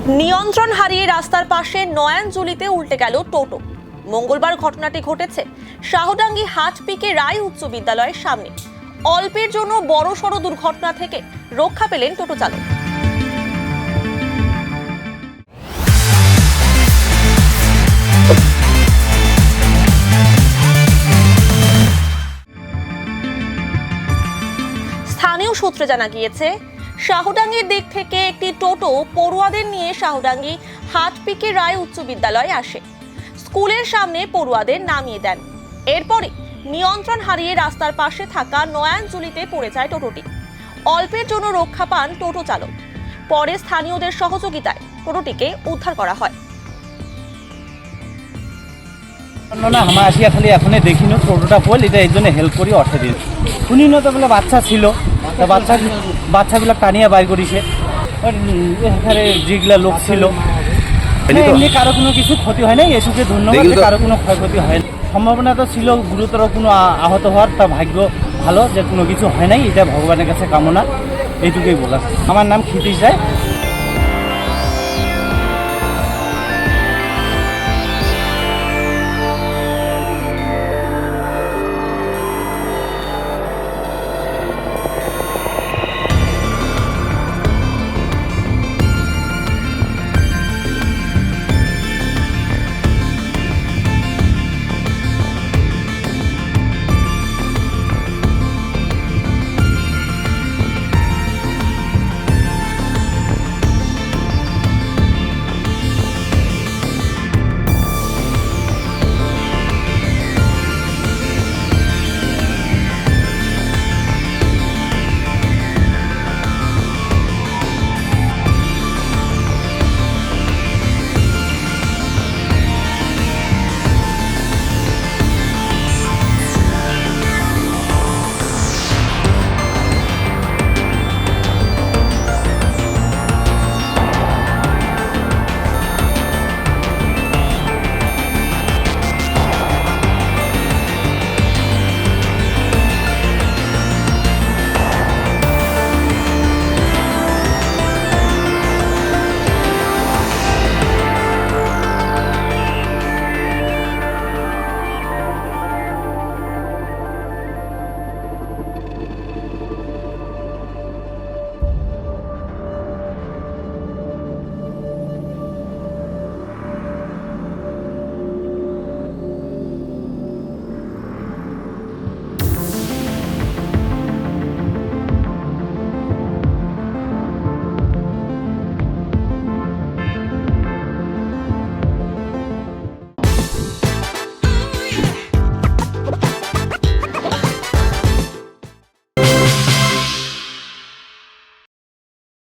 নিয়ন্ত্রণ হারিয়ে রাস্তার পাশে নয়ানজুলিতে উল্টে গেল টোটো। মঙ্গলবার ঘটনাটি ঘটেছে শাহডাঙ্গি হাটপিকে রায় উচ্চ বিদ্যালয়ের সামনে। অল্পের জন্য বড়সড় দুর্ঘটনা থেকে রক্ষা পেলেন টোটো চালক। স্থানীয় সূত্রে জানা গিয়েছে, শাহডাঙ্গির দিক থেকে একটি টোটো পড়ুয়াদের নিয়ে শাহডাঙ্গি হাটপিকে রায় উচ্চ বিদ্যালয়ে আসে। স্কুলের সামনে পড়ুয়াদের নামিয়ে দেন। এরপরে নিয়ন্ত্রণ হারিয়ে রাস্তার পাশে থাকা নয়ানজুলিতে পড়ে যায় টোটোটি। অল্পের জন্য রক্ষা পান টোটো চালক। পরে স্থানীয়দের সহযোগিতায় টোটোটিকে উদ্ধার করা হয়। না আমার আসিয়া খালি এখনই দেখিনো টোটোটা পড়ল, এটা এই জন্য হেল্প করি অর্থে দিন। শুনি না তো বলে বাচ্চা ছিল, তা বাচ্চাগুলো টানিয়া বাইর করিছে। এখানে যেগুলা লোক ছিল এমনি কারো কোনো কিছু ক্ষতি হয় নাই, এসুকে ধন্যবাদ। কারো কোনো ক্ষয়ক্ষতি হয় না, সম্ভাবনা তো ছিল গুরুতর কোনো আহত হওয়ার, তা ভাগ্য ভালো যে কোনো কিছু হয় নাই। এটা ভগবানের কাছে কামনা, এইটুকুই বলার। আমার নাম ক্ষিতীশ রায়।